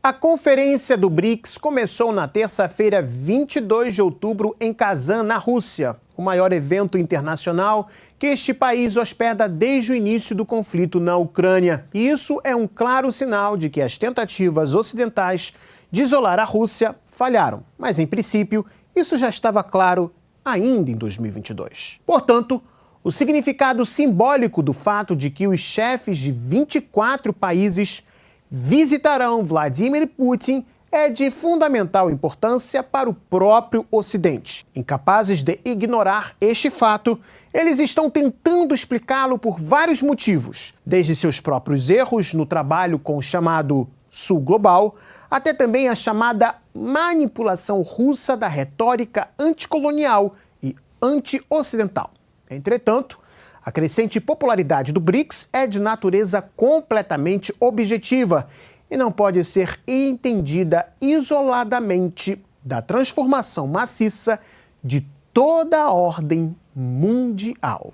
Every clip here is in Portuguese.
A conferência do BRICS começou na terça-feira, 22 de outubro, em Kazan, na Rússia, o maior evento internacional que este país hospeda desde o início do conflito na Ucrânia. E isso é um claro sinal de que as tentativas ocidentais de isolar a Rússia falharam. Mas, em princípio, isso já estava claro ainda em 2022. Portanto, o significado simbólico do fato de que os chefes de 24 países visitarão Vladimir Putin é de fundamental importância para o próprio Ocidente. Incapazes de ignorar este fato, eles estão tentando explicá-lo por vários motivos, desde seus próprios erros no trabalho com o chamado Sul Global, até também a chamada manipulação russa da retórica anticolonial e anti-ocidental. Entretanto, a crescente popularidade do BRICS é de natureza completamente objetiva e não pode ser entendida isoladamente da transformação maciça de toda a ordem mundial.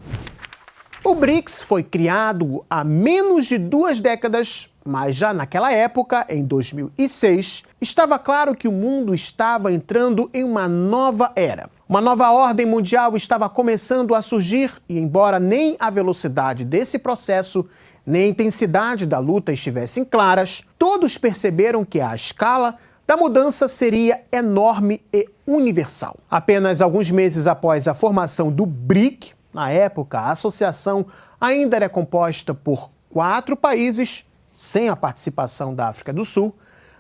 O BRICS foi criado há menos de 2 décadas, mas já naquela época, em 2006, estava claro que o mundo estava entrando em uma nova era. Uma nova ordem mundial estava começando a surgir e, embora nem a velocidade desse processo nem a intensidade da luta estivessem claras, todos perceberam que a escala da mudança seria enorme e universal. Apenas alguns meses após a formação do BRIC, na época a associação ainda era composta por 4 países, sem a participação da África do Sul,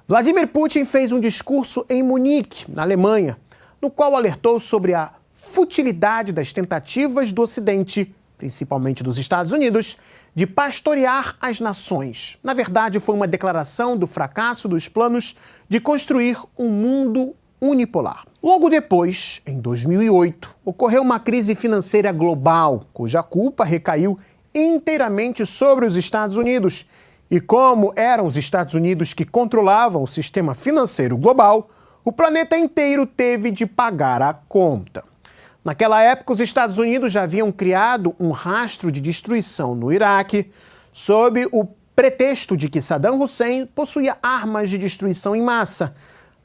Vladimir Putin fez um discurso em Munique, na Alemanha, no qual alertou sobre a futilidade das tentativas do Ocidente, principalmente dos Estados Unidos, de pastorear as nações. Na verdade, foi uma declaração do fracasso dos planos de construir um mundo unipolar. Logo depois, em 2008, ocorreu uma crise financeira global, cuja culpa recaiu inteiramente sobre os Estados Unidos. E como eram os Estados Unidos que controlavam o sistema financeiro global, o planeta inteiro teve de pagar a conta. Naquela época, os Estados Unidos já haviam criado um rastro de destruição no Iraque, sob o pretexto de que Saddam Hussein possuía armas de destruição em massa,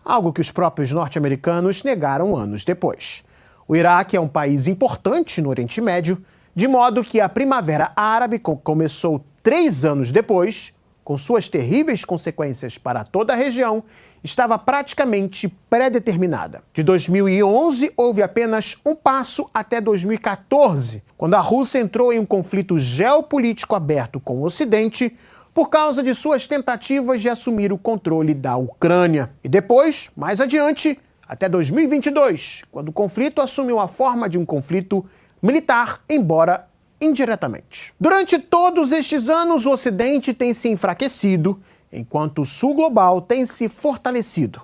algo que os próprios norte-americanos negaram anos depois. O Iraque é um país importante no Oriente Médio, de modo que a Primavera Árabe, que começou 3 anos depois, com suas terríveis consequências para toda a região, estava praticamente pré-determinada. De 2011, houve apenas um passo até 2014, quando a Rússia entrou em um conflito geopolítico aberto com o Ocidente por causa de suas tentativas de assumir o controle da Ucrânia. E depois, mais adiante, até 2022, quando o conflito assumiu a forma de um conflito militar, embora indiretamente. Durante todos estes anos, o Ocidente tem se enfraquecido, enquanto o Sul Global tem se fortalecido.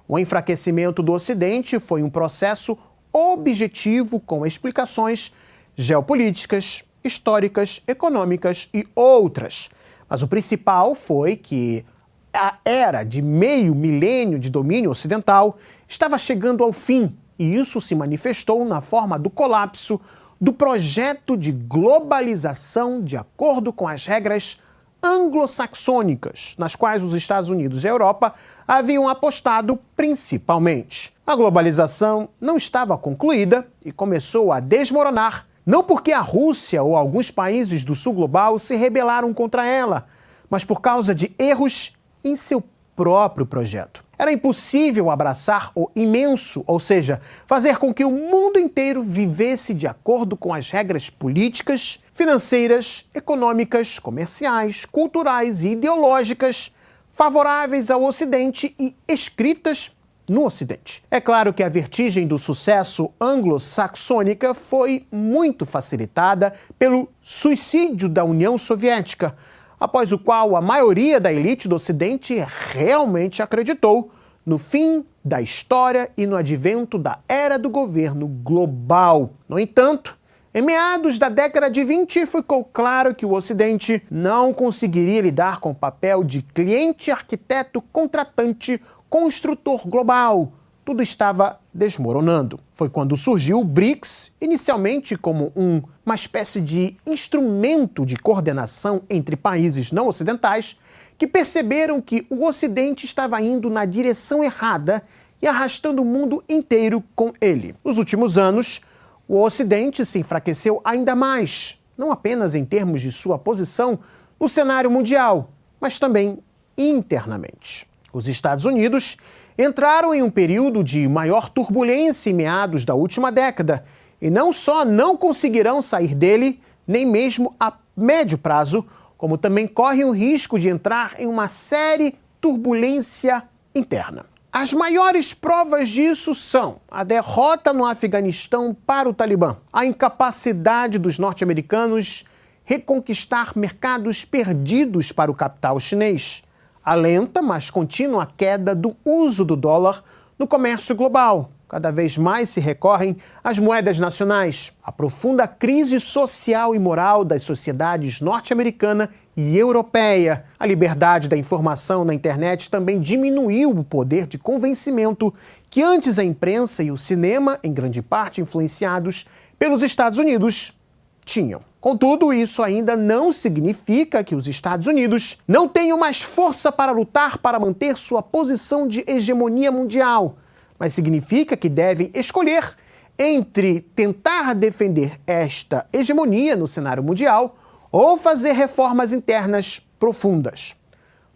O enfraquecimento do Ocidente foi um processo objetivo com explicações geopolíticas, históricas, econômicas e outras. Mas o principal foi que a era de meio milênio de domínio ocidental estava chegando ao fim, e isso se manifestou na forma do colapso do projeto de globalização de acordo com as regras anglo-saxônicas, nas quais os Estados Unidos e a Europa haviam apostado principalmente. A globalização não estava concluída e começou a desmoronar, não porque a Rússia ou alguns países do Sul Global se rebelaram contra ela, mas por causa de erros em seu próprio projeto. Era impossível abraçar o imenso, ou seja, fazer com que o mundo inteiro vivesse de acordo com as regras políticas, financeiras, econômicas, comerciais, culturais e ideológicas favoráveis ao Ocidente e escritas no Ocidente. É claro que a vertigem do sucesso anglo-saxônica foi muito facilitada pelo suicídio da União Soviética, após o qual a maioria da elite do Ocidente realmente acreditou no fim da história e no advento da era do governo global. No entanto, em meados da década de 20, ficou claro que o Ocidente não conseguiria lidar com o papel de cliente, arquiteto, contratante, construtor global. Tudo estava desmoronando. Foi quando surgiu o BRICS, inicialmente como uma espécie de instrumento de coordenação entre países não ocidentais, que perceberam que o Ocidente estava indo na direção errada e arrastando o mundo inteiro com ele. Nos últimos anos, o Ocidente se enfraqueceu ainda mais, não apenas em termos de sua posição no cenário mundial, mas também internamente. Os Estados Unidos entraram em um período de maior turbulência em meados da última década e não só não conseguirão sair dele, nem mesmo a médio prazo, como também correm o risco de entrar em uma séria turbulência interna. As maiores provas disso são a derrota no Afeganistão para o Talibã, a incapacidade dos norte-americanos reconquistar mercados perdidos para o capital chinês, a lenta, mas contínua queda do uso do dólar no comércio global. Cada vez mais se recorrem às moedas nacionais. A profunda crise social e moral das sociedades norte-americana e europeia. A liberdade da informação na internet também diminuiu o poder de convencimento que antes a imprensa e o cinema, em grande parte influenciados pelos Estados Unidos, tinham. Contudo, isso ainda não significa que os Estados Unidos não tenham mais força para lutar para manter sua posição de hegemonia mundial, mas significa que devem escolher entre tentar defender esta hegemonia no cenário mundial ou fazer reformas internas profundas.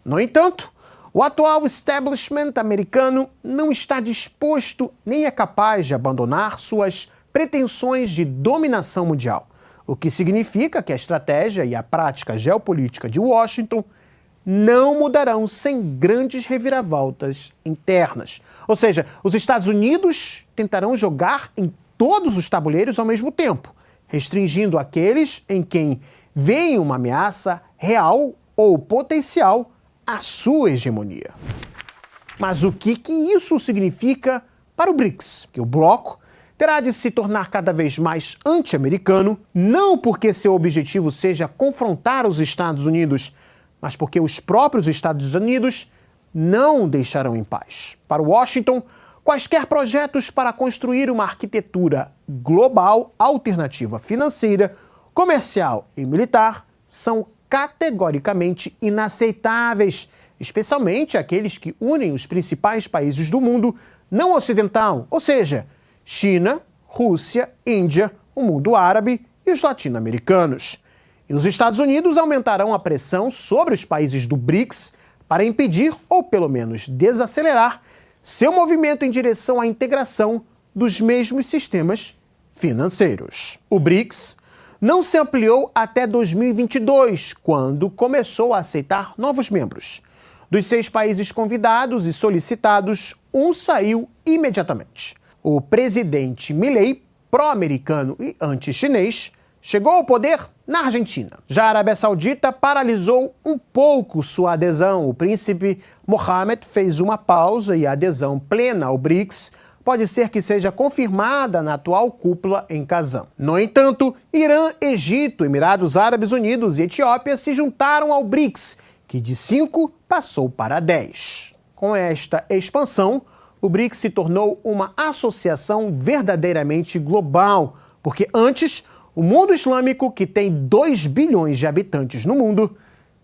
No entanto, o atual establishment americano não está disposto nem é capaz de abandonar suas pretensões de dominação mundial, o que significa que a estratégia e a prática geopolítica de Washington não mudarão sem grandes reviravoltas internas. Ou seja, os Estados Unidos tentarão jogar em todos os tabuleiros ao mesmo tempo, restringindo aqueles em quem veem uma ameaça real ou potencial à sua hegemonia. Mas o que isso significa para o BRICS? Que o bloco terá de se tornar cada vez mais anti-americano, não porque seu objetivo seja confrontar os Estados Unidos, mas porque os próprios Estados Unidos não deixarão em paz. Para Washington, quaisquer projetos para construir uma arquitetura global alternativa financeira, comercial e militar são categoricamente inaceitáveis, especialmente aqueles que unem os principais países do mundo não ocidental, ou seja, China, Rússia, Índia, o mundo árabe e os latino-americanos. E os Estados Unidos aumentarão a pressão sobre os países do BRICS para impedir, ou pelo menos desacelerar, seu movimento em direção à integração dos mesmos sistemas financeiros. O BRICS não se ampliou até 2022, quando começou a aceitar novos membros. Dos 6 países convidados e solicitados, um saiu imediatamente. O presidente Milei, pró-americano e anti-chinês, chegou ao poder na Argentina. Já a Arábia Saudita paralisou um pouco sua adesão. O príncipe Mohammed fez uma pausa e a adesão plena ao BRICS pode ser que seja confirmada na atual cúpula em Kazan. No entanto, Irã, Egito, Emirados Árabes Unidos e Etiópia se juntaram ao BRICS, que de 5 passou para 10. Com esta expansão, o BRICS se tornou uma associação verdadeiramente global, porque antes o mundo islâmico, que tem 2 bilhões de habitantes no mundo,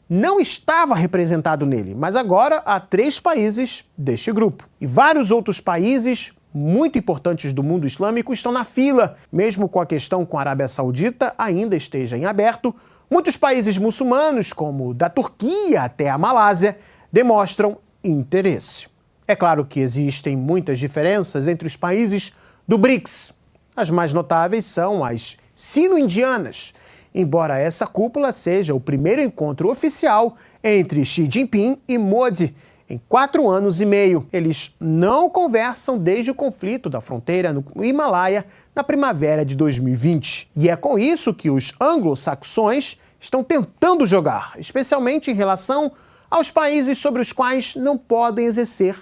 não estava representado nele, mas agora há 3 países deste grupo. E vários outros países muito importantes do mundo islâmico estão na fila, mesmo com a questão com a Arábia Saudita ainda esteja em aberto. Muitos países muçulmanos, como da Turquia até a Malásia, demonstram interesse. É claro que existem muitas diferenças entre os países do BRICS. As mais notáveis são as sino-indianas, embora essa cúpula seja o primeiro encontro oficial entre Xi Jinping e Modi em 4 anos e meio. Eles não conversam desde o conflito da fronteira no Himalaia na primavera de 2020. E é com isso que os anglo-saxões estão tentando jogar, especialmente em relação aos países sobre os quais não podem exercer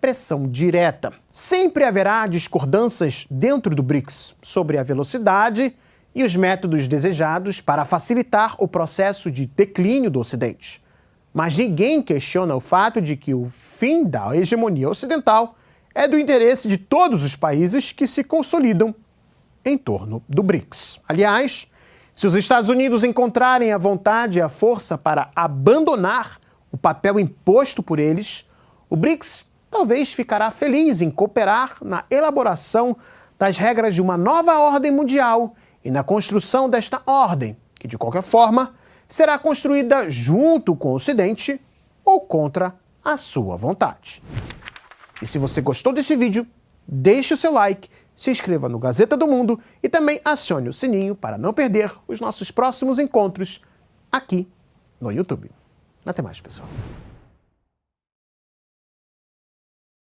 pressão direta. Sempre haverá discordâncias dentro do BRICS sobre a velocidade e os métodos desejados para facilitar o processo de declínio do Ocidente. Mas ninguém questiona o fato de que o fim da hegemonia ocidental é do interesse de todos os países que se consolidam em torno do BRICS. Aliás, se os Estados Unidos encontrarem a vontade e a força para abandonar o papel imposto por eles, o BRICS talvez ficará feliz em cooperar na elaboração das regras de uma nova ordem mundial e na construção desta ordem, que, de qualquer forma, será construída junto com o Ocidente ou contra a sua vontade. E se você gostou desse vídeo, deixe o seu like, se inscreva no Gazeta do Mundo e também acione o sininho para não perder os nossos próximos encontros aqui no YouTube. Até mais, pessoal.